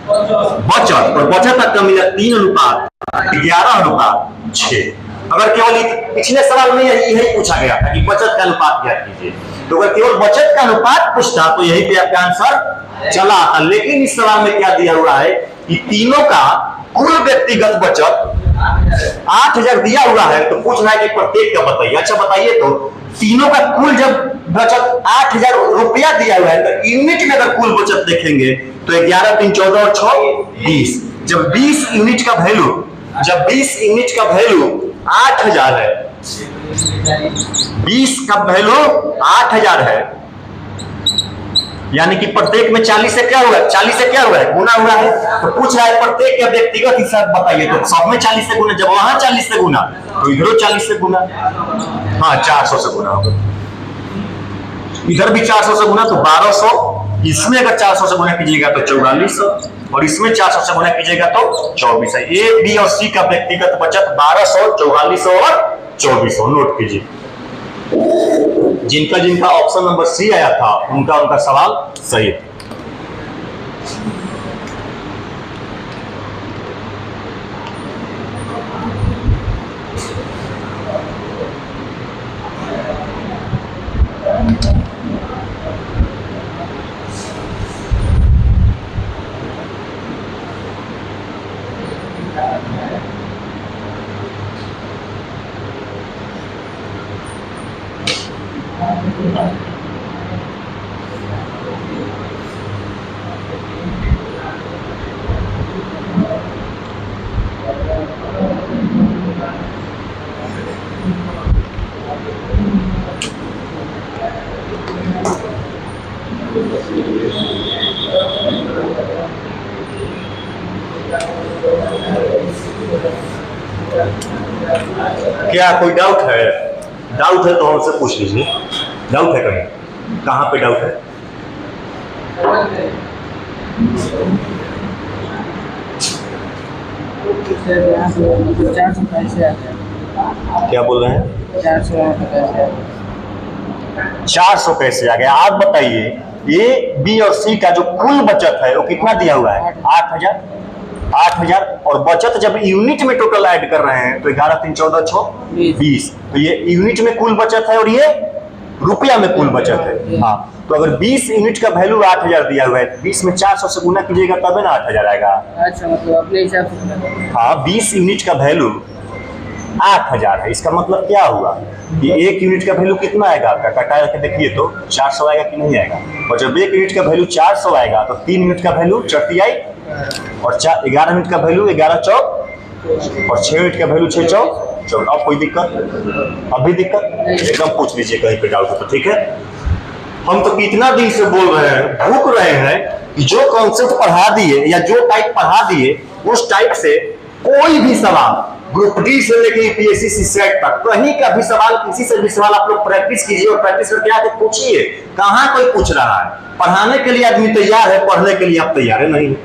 बचत। और बचत आपका मिला 3 अनुपात 11 अनुपात 6। अगर केवल पिछले सवाल में यही पूछा गया था कि बचत का अनुपात ज्ञात कीजिए, तो अगर केवल बचत का अनुपात पूछता तो यही पे आपका आंसर चला आता। लेकिन इस सवाल में क्या दिया हुआ है कि तीनों का कुल व्यक्तिगत बचत 8000 दिया हुआ है, तो पूछ रहा है कि प्रत्येक का बताइए। अच्छा बताइए तो तीनों का कुल जब बचत 8000 रुपया दिया हुआ है तो यूनिट में अगर कुल बचत देखेंगे तो 11 3 14 और 6 20। जब 20 यूनिट का वैल्यू 8,000 है, 20 का वैल्यू 8,000 है, यानी कि प्रत्येक में 40 से क्या हुआ है, 40 से क्या हुआ है, गुना हुआ है। तो पूछ रहा है प्रत्येक का व्यक्तिगत हिसाब बताइए, तो सब में 40 से गुना, जब वहां 40 से गुना तो इधरों 40 से गुना, हाँ 400 से गुना होगा। इधर भी 400 से गुना तो 1200, इसमें अगर 400 से गुना कीजिएगा तो 4400, और इसमें 400 से गुना कीजिएगा तो 2400। ए, बी और सी का व्यक्तिगत बचत 1200, 4400 और 2400 नोट कीजिए। जिनका जिनका ऑप्शन नंबर सी आया था उनका सवाल सही है। क्या कोई डाउट है? डाउट है तो हमसे पूछ लीजिए। डाउट है कहीं? कहाँ पे डाउट है? क्या बोल रहे हैं? 400 कैसे आ गया? आप बताइए। ए, बी और सी का जो कुल बचत है वो कितना दिया हुआ है? 8,000। और बचत जब यूनिट में टोटल ऐड कर रहे हैं तो 11 3 14 6 20, तो ये यूनिट में कुल बचत है और ये रुपया में कुल बचत है। हाँ, तो अगर 20 यूनिट का वैल्यू 8,000 दिया हुआ है, 20 में 400 से गुना कीजिएगा तब ना 8,000 आएगा। अच्छा, मतलब अपने हिसाब से। हाँ, 20 यूनिट का वैल्यू 8,000 है। इसका मतलब क्या हुआ कि एक यूनिट का वैल्यू कितना आएगा आपका? कटा के देखिए तो 400 आएगा कि नहीं आएगा। और जब एक यूनिट का वैल्यू 400 आएगा तो 3 यूनिट का वैल्यू 34, और 11 यूनिट का वैल्यू 11 चौक, और 6 यूनिट का वैल्यू 6 चौक 14। अब कोई दिक्कत? अभी दिक्कत एकदम पूछ लीजिए कहीं पे डाउट हो तो, ठीक है। हम तो कितना दिन से बोल रहे हैं, भूख रहे हैं कि जो कॉन्सेप्ट पढ़ा दिए या जो टाइप पढ़ा दिए उस टाइप से कोई भी सवाल ग्रुप डी से लेकर यूपीएससी सीसेट तक कहीं का भी सवाल, किसी से भी सवाल आप लोग प्रैक्टिस कीजिए और प्रैक्टिस करके आके पूछिए। कहाँ कोई पूछ रहा है? पढ़ाने के लिए आदमी तैयार है, पढ़ने के लिए आप तैयार है नहीं?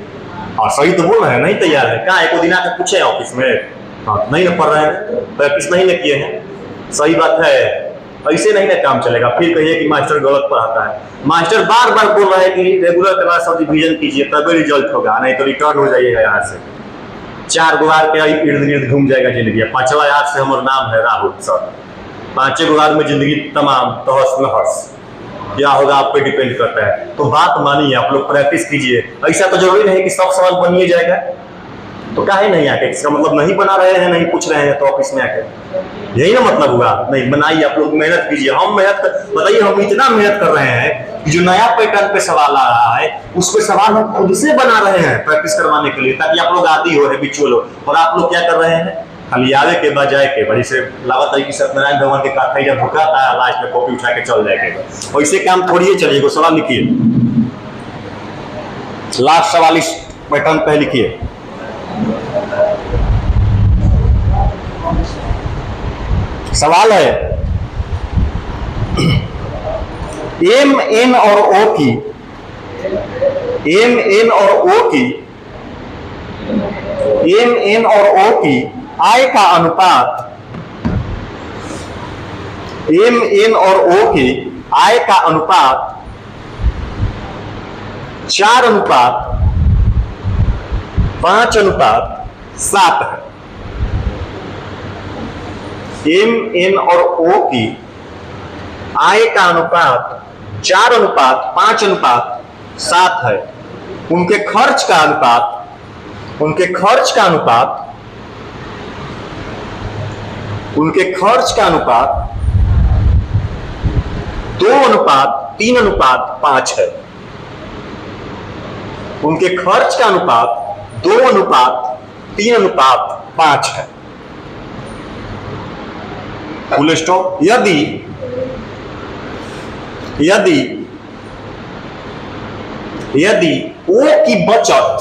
हाँ सही तो बोल रहे हैं, नहीं तैयार है। कहाँ एक दिन आके पूछे ऑफिस में? हाँ नहीं ना पढ़ रहे हैं, प्रैक्टिस नहीं ना किए हैं। सही बात है, ऐसे नहीं ना काम चलेगा। फिर कहिए कि मास्टर गलत पढ़ाता है। मास्टर बार बार बोल रहा है कि रेगुलर क्लास सब रिवीजन कीजिए तभी रिजल्ट होगा, नहीं तो रिटर्न हो जाइएगा यहाँ से। 4 गुवार के इर्द गिर्द घूम जाएगा जिंदगी। 5वां याद से हमारा नाम है राहुल सर। 5 गुवार में जिंदगी तमाम तहस नहस। क्या होगा आप पे डिपेंड करता है। तो बात मानिए, आप लोग प्रैक्टिस कीजिए। ऐसा तो जरूरी नहीं कि सब सवाल बनिए जाएगा, तो काहे नहीं आके? इसका मतलब नहीं बना रहे हैं, नहीं पूछ रहे हैं तो ऑफिस में आके, यही ना मतलब हुआ। नहीं बनाइए, आप लोग मेहनत कीजिए। हम मेहनत बताइए, हम इतना मेहनत कर रहे हैं कि जो नया पैटर्न पे सवाल आ रहा है उस पे सवाल हम खुद से बना रहे हैं प्रैक्टिस करवाने के लिए, ताकि आप लोग आदी हो, हैबिचुअल हो। और आप लोग क्या कर रहे हैं? खाली आवे के बाद जाए के बड़ी से लागत है कि सत्यनारायण भगवान के कथा जब भुकाता है लास्ट में कॉपी उठा के चल जाएगा। वैसे काम थोड़ी है। चलिए सवाल लिखिए, लास्ट सवाल इस पैटर्न पे लिखिए। सवाल है एम एन और ओ की, एम एन और ओ की, एम एन और ओ की आय का अनुपात, एम एन और ओ की आय का अनुपात 4:5:7 है। एम एन और ओ की आय का अनुपात 4:5:7 है। उनके खर्च का अनुपात, उनके खर्च का अनुपात, उनके खर्च का अनुपात 2:3:5 है। उनके खर्च का अनुपात 2:3:5 है। Full stop. यदि ओ की बचत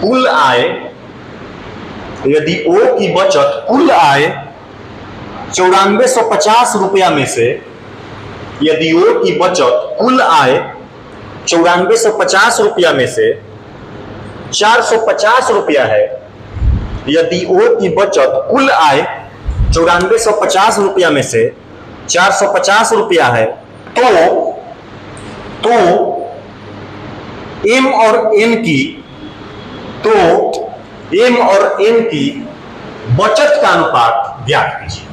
कुल आय यदि ओ की बचत कुल आय 9450 रुपया में से, यदि ओ की बचत कुल आय 9450 रुपया में से 450 रुपया है, यदि ओ की बचत कुल आय 9450 रुपया में से 450 रुपया है, तो एम और एन की बचत का अनुपात ज्ञात कीजिए।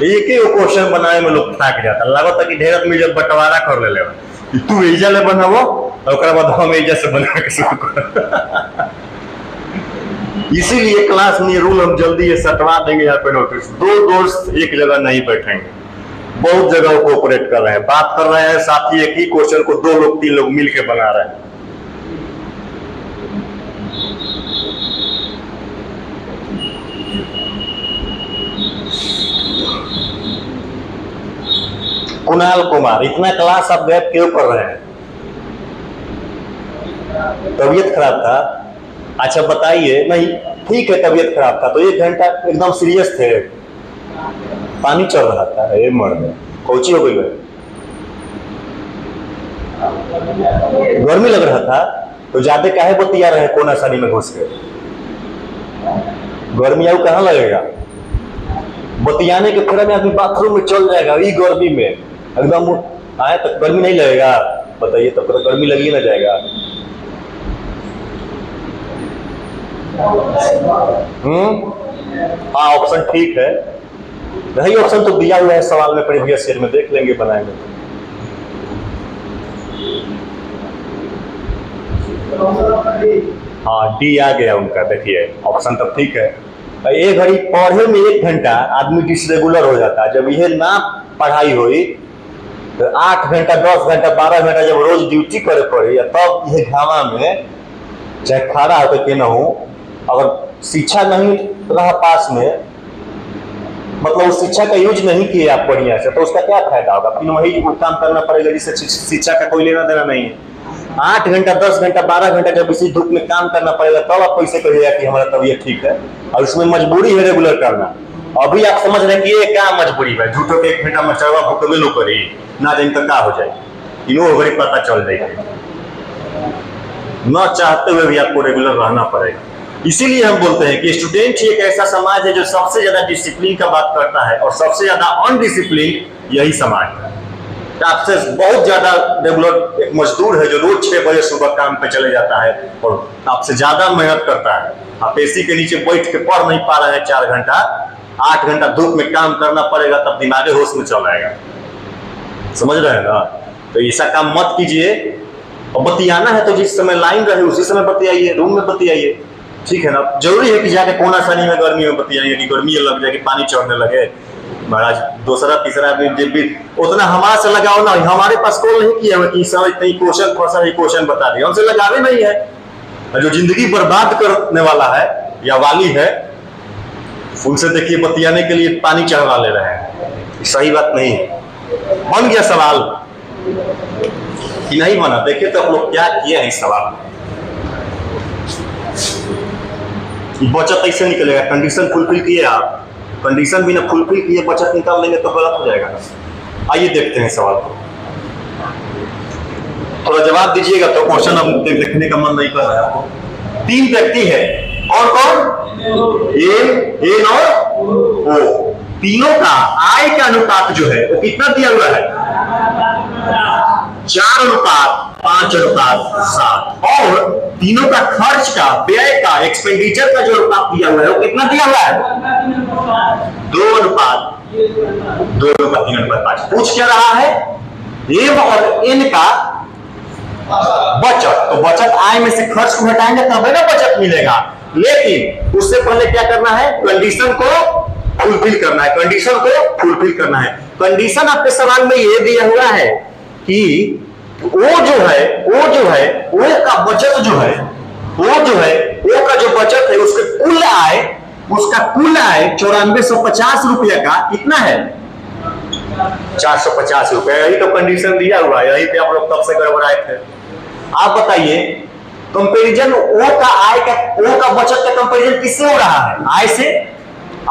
एक ही क्वेश्चन बनाए में लोग थाक जाता, लगता कि ढेर आदमी जब बंटवारा कर ले तू एजा ले बनावो और बाद हम एजा से बना के शुरू कर। इसीलिए क्लास में रूल हम जल्दी सटवा देंगे यहाँ पे नोटिस। दो दोस्त एक जगह नहीं बैठेंगे, बहुत जगह कोऑपरेट कर रहे हैं, बात कर रहे हैं, साथ ही एक ही क्वेश्चन को 2 लोग 3 लोग मिलकर बना रहे हैं। कुणाल कुमार, इतना क्लास आप गैप क्यों कर रहे हैं? तबीयत खराब था? अच्छा बताइए। नहीं ठीक है, तबीयत खराब था तो 1 घंटा एकदम सीरियस थे, पानी चल रहा था, ये मर गए, कोची हो गई है, गर्मी लग रहा था तो ज्यादा काहे बतिया रहे कोन आसानी में घुस के? गर्मी आऊ कहाँ लगेगा? बतियाने के फेरा में आदमी बाथरूम में चल जाएगा, ये गर्मी में एकदम आए तो गर्मी नहीं लगेगा? बताइए, तब तो गर्मी लगी ना जाएगा। हाँ ऑप्शन ठीक है, वही ऑप्शन तो दिया हुआ है सवाल में, प्रीवियस ईयर में देख लेंगे बनाएंगे। हाँ डी आ गया उनका, देखिए ऑप्शन तो ठीक है। एक घड़ी पढ़े में 1 घंटा आदमी डिसरेगुलर हो जाता है, जब यह ना पढ़ाई हुई तो 8 घंटा 10 घंटा 12 घंटा जब रोज ड्यूटी करे पड़ी, तब यह घामा में चाहे खड़ा होकर के न हो, अगर शिक्षा नहीं रहा पास में, मतलब उस शिक्षा का यूज नहीं किया आप बढ़िया से, तो उसका क्या फायदा होगा? फिर वही काम करना पड़ेगा जिससे शिक्षा का कोई लेना देना नहीं है। 8 घंटा 10 घंटा 12 घंटा जब इसी धूप में काम करना पड़ेगा, तब आप कैसे कहिएगा कि हमारा तबीयत ठीक है? और उसमें मजबूरी है रेगुलर करना। अभी आप समझ रहे हैं कि ये क्या मजबूरी है, झूठो के 1 घंटा मचरवा भूकबे लो करी ना जाए तो क्या हो जाए, इनो बड़ी पता चल जाएगा। न चाहते हुए भी आपको रेगुलर रहना पड़ेगा। इसीलिए हम बोलते हैं कि स्टूडेंट ही एक ऐसा समाज है जो सबसे ज्यादा डिसिप्लिन का बात करता है, और सबसे ज्यादा अनडिसिप्लिन यही समाज है। आपसे बहुत ज्यादा रेगुलर एक मजदूर है जो रोज 6 बजे सुबह काम पे चले जाता है और आपसे ज्यादा मेहनत करता है। आप एसी के नीचे बैठ के पढ़ नहीं पा रहे हैं 4 घंटा, 8 घंटा धूप में काम करना पड़ेगा, तब दिमागे होश में चल आएगा। समझ रहे हैं ना? तो ऐसा काम मत कीजिए। और बतियाना है तो जिस समय लाइन रहे उसी समय बतियाइए, रूम में बतियाइए, ठीक है ना? जरूरी है कि जाके कोना सानी में गर्मी में बतियाइए कि गर्मी लग जाए कि पानी चढ़ने लगे। महाराज दूसरा तीसरा आदमी जब भी उतना हमारे से लगाओ ना, हमारे पास कॉल नहीं किया कि सर इतनी क्वेश्चन बता दिए, हमसे लगावे नहीं है। जो जिंदगी बर्बाद करने वाला है या वाली है, उनसे देखिए बतियाने के लिए पानी चढ़वा ले रहे हैं। सही बात नहीं है। बन गया सवाल कि नहीं बना? देखिए तो आप लोग क्या किए हैं इस सवाल में। बचत ऐसे निकलेगा, कंडीशन फुलफिल किए आप, कंडीशन भी ना फुलफिल किए बचत निकाल लेंगे तो गलत हो जाएगा। आइए देखते हैं सवाल को, थोड़ा जवाब दीजिएगा तो क्वेश्चन अब देखने का मन नहीं कर रहा है आपको। 3 व्यक्ति है, कौन कौन? ए और ओ। तीनों का आय का अनुपात जो है वो कितना दिया हुआ है? 4:5:7 और तीनों का खर्च का, व्यय का, एक्सपेंडिचर का जो अनुपात दिया हुआ है वो कितना दिया हुआ है? 2:3:5। पूछ क्या रहा है? एम और एन का बचत। तो बचत आय में से खर्च को घटाएंगे तब ना बचत मिलेगा, लेकिन उससे पहले क्या करना है? कंडीशन को फुलफिल करना है, कंडीशन को फुलफिल करना है। कंडीशन आपके सवाल में ये दिया हुआ है कि वो जो है वो का बचत जो है वो का जो बचत है उसके कुल आय, उसका कुल आय 9450 रुपया का कितना है? 450 रुपया। यही तो कंडीशन दिया हुआ है, यही पे आप लोग तब से गड़बड़ाए थे। आप बताइए कंपैरिजन ओ का बचत का कंपैरिजन किससे हो रहा है? आय से।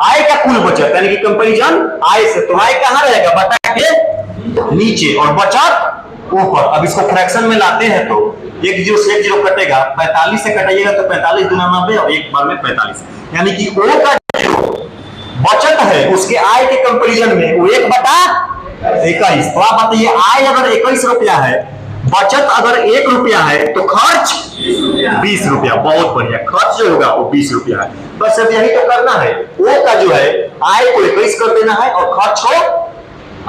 आय का कुल बचत यानी कि कंपैरिजन आय से। तो आय कहां रहेगा? बता के नीचे और बचत ऊपर। अब इसको फ्रैक्शन में लाते हैं तो 1 0 से 1 0 कटेगा, 45 से कटाइएगा तो 45 गुना 90 और एक बार में 45, यानी कि ओ का जो बचत है उसके आय के कंपैरिजन में वो 1/21। तो आप बताइए आय अगर 21 रुपया है, बचत अगर 1 रुपया है तो खर्च 20 रुपया। बहुत बढ़िया, खर्च जो होगा वो 20 रुपया है। बस अब यही तो करना है। ओ का जो है आय को 21 कर देना है और खर्च को,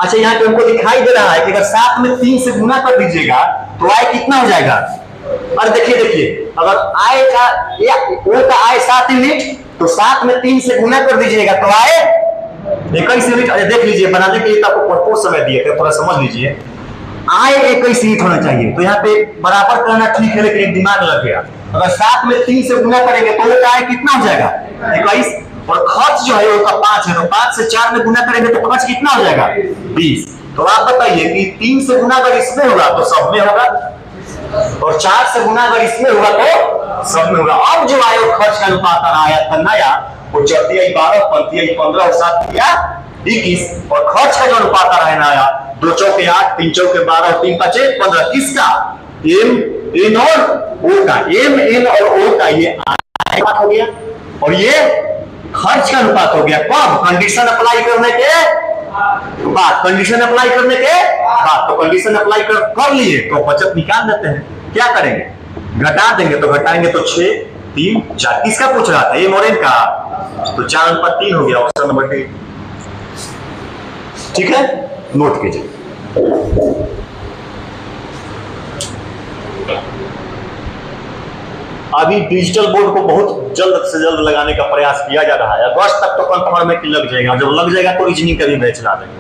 अच्छा यहाँ पे हमको दिखाई दे रहा है कि अगर 7 में 3 से गुना कर दीजिएगा तो आय कितना हो जाएगा? और देखिए अगर आय का या ओ का आय 7 यूनिट तो 7 में 3 से गुना कर दीजिएगा तो आय 21 यूनिट। अरे देख लीजिए, बनाने के लिए तो आपको बहुत समय दिए थे, थोड़ा समझ लीजिए। आय 21 यूनिट होना चाहिए, तो यहाँ पे बराबर करना ठीक है, लेकिन दिमाग लग गया। अगर 7 में 3 से गुना करेंगे तो वो आय कितना हो जाएगा? 21। और खर्च जो है वो का 5 है, तो 5 से 4 में गुना करेंगे तो खर्च कितना हो जाएगा? 20। तो आप बताइए कि 3 से गुना अगर इसमें होगा तो सब में होगा, और 4 से गुना अगर इसमें होगा तो सब में होगा। अब जो आय और खर्च का अनुपात आया था नया, वो 4:12, 5:15 और 7:21, और खर्च का जो अनुपात आ रहा है नया 2 चौके 8, 3 चौके 12 और 3 5 15। किसका? एम एन और ओ का। एम एन और ओ का ये आय हो गया और ये खर्च का अनुपात हो गया। कब? कंडीशन अप्लाई करने के बाद। कंडीशन अप्लाई करने के बाद। तो कंडीशन अप्लाई कर लिए तो बचत निकाल देते हैं। क्या करेंगे? घटा देंगे, तो घटाएंगे तो 6 3 4। किसका पूछ रहा था? एम और एन का। तो 4:3 हो गया, ऑप्शन नंबर डी। ठीक है, नोट कीजिए। अभी डिजिटल बोर्ड को बहुत जल्द से जल्द लगाने का प्रयास किया जा रहा है। अगस्त तक तो कंफर्म है कि लग जाएगा, जब लग जाएगा तो रीजनिंग का भी बैच ला देंगे।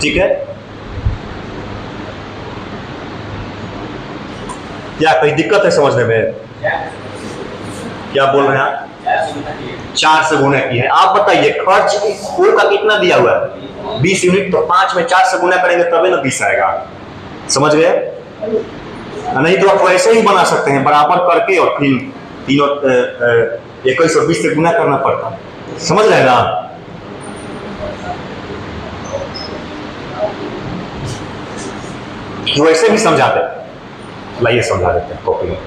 ठीक है, क्या कोई दिक्कत है समझने में? क्या बोल रहे हैं आप? 4 से गुना की है। आप बताइए खर्च ओ का कितना दिया हुआ है? 20 यूनिट। तो 5 में 4 से गुना करेंगे तभी ना 20 आएगा। समझ गए? नहीं तो आप वैसे ही बना सकते हैं, बराबर करके और फिर तीनों 21 और 20 से गुना करना पड़ता। समझ रहे हैं ना? वैसे भी समझाते, लाइए समझा देते हैं कॉपी में।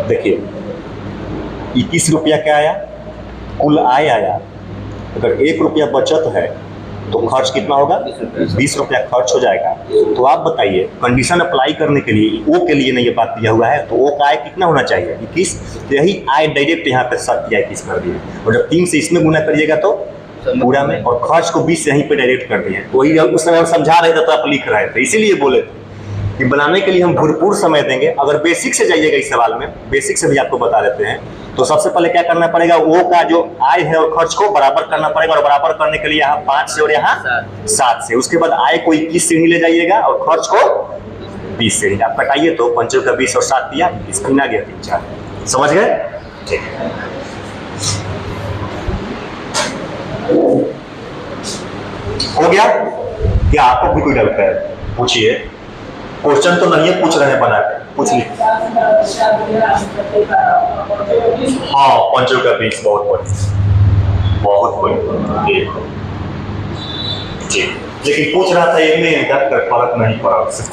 देखिए 21 रुपया क्या आया? कुल आय आया अगर 1 रुपया बचत है तो खर्च कितना होगा? 20 रुपया खर्च हो जाएगा। तो आप बताइए, कंडीशन अप्लाई करने के लिए ओ के लिए नहीं ये बात दिया हुआ है, तो ओ का आय कितना होना चाहिए? 21। यही आय डायरेक्ट यहाँ पे सत्य किया 21 कर दिए, और जब 3 से इसमें गुना करिएगा तो पूरा में, और खर्च को 20 से यहीं पे डायरेक्ट कर दिए। वही उस समय हम समझा रहे थे तो आप लिख रहे थे, इसीलिए बोले थे कि बनाने के लिए हम भरपूर समय देंगे। अगर बेसिक से जाइएगा इस सवाल में, बेसिक से भी आपको बता देते हैं, तो सबसे पहले क्या करना पड़ेगा? ओ का जो आय है और खर्च को बराबर करना पड़ेगा, और बराबर करने के लिए यहाँ 5 से और यहाँ 7 से। उसके बाद आय को 21 से ही ले जाइएगा और खर्च को 20 से ही। आप कटाइए तो 5 का 20 और 7 दिया, 20 आ गया 3 4। समझ गए? ठीक है। हो गया? क्या आपको भी कोई डाउट है? पूछिए। क्वेश्चन तो नहीं है पूछ रहे हैं बना के, पूछ लीजिए। हाँ, 5 का 20 बहुत बढ़िया, बहुत बढ़िया। ठीक, लेकिन पूछ रहा था ये में फर्क नहीं पड़ा उससे।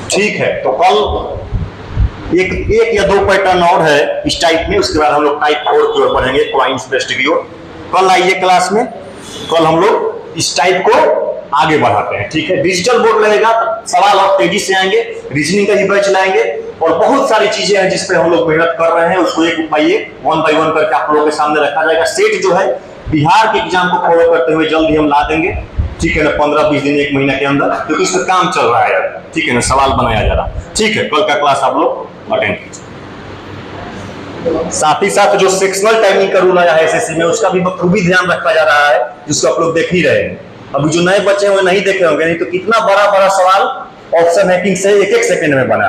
ठीक है, तो कल एक या 2 पैटर्न और है इस टाइप में, उसके बाद हम लोग टाइप 4 की ओर बढ़ेंगे, क्वाइंस बेस्ट की ओर। कल आइए क्लास में, कल हम लोग इस टाइप को आगे बढ़ाते हैं। ठीक है, डिजिटल बोर्ड रहेगा, सवाल और तेजी से आएंगे, रीजनिंग का ही बैच लाएंगे, और बहुत सारी चीजें हैं जिस पे हम लोग मेहनत कर रहे हैं, उसको एक बाय एक 1 बाय 1 करके आप लोगों के सामने रखा जाएगा। सेट जो है बिहार के एग्जाम को फॉलो करते हुए जल्द ही हम ला देंगे, ठीक है ना, 15-20 दिन 1 महीना के अंदर, क्योंकि इसमें काम चल रहा है, ठीक है ना, सवाल बनाया जा रहा है। ठीक है, कल का क्लास आप लोग अटेंड कीजिए। साथ ही साथ जो सेक्शनल टाइमिंग का रूल आया है एसएससी में, उसका भी बखूबी ध्यान रखा जा रहा है, जिसको आप लोग देख ही रहे हैं। अभी जो नए बच्चे हैं वो नहीं देखे होंगे, नहीं तो कितना बड़ा बड़ा सवाल ऑप्शन हैकिंग से 1-1 सेकंड में बना,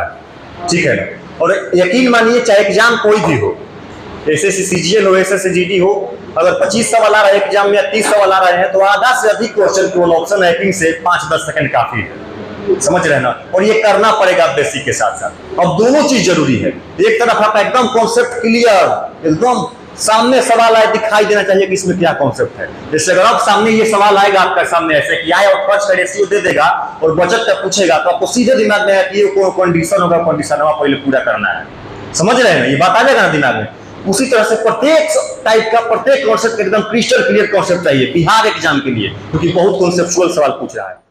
ठीक है ना। और यकीन मानिए, चाहे एग्जाम कोई भी हो, एसएससी सीजीएल हो, एसएससी जीडी हो, अगर 25 सवाल आ रहा है एग्जाम में या 30 सवाल आ रहे हैं, तो आधा से अधिक क्वेश्चन केवल ऑप्शन हैकिंग से 5-10 सेकंड काफी है। समझ रहे हैं ना, और ये करना पड़ेगा बेसिक के साथ साथ। अब दोनों चीज जरूरी है, एक तरफ आपका एकदम कॉन्सेप्ट क्लियर, एकदम सामने सवाल आए दिखाई देना चाहिए कि इसमें क्या कॉन्सेप्ट है। जैसे अगर आप सामने ये सवाल आएगा आपका सामने ऐसे कि आय और खर्च का रेशियो दे देगा और बचत का पूछेगा, तो आपको सीधे दिमाग में है कि ये कंडीशन होगा, कंडीशन होगा, पहले पूरा करना है। समझ रहे हैं ना, ये बात आ जाएगा ना दिमाग में। उसी तरह से प्रत्येक टाइप का प्रत्येक कॉन्सेप्ट एकदम क्रिस्टल क्लियर कॉन्सेप्ट चाहिए बिहार एग्जाम के लिए, क्योंकि बहुत कॉन्सेप्चुअल सवाल पूछ रहा है।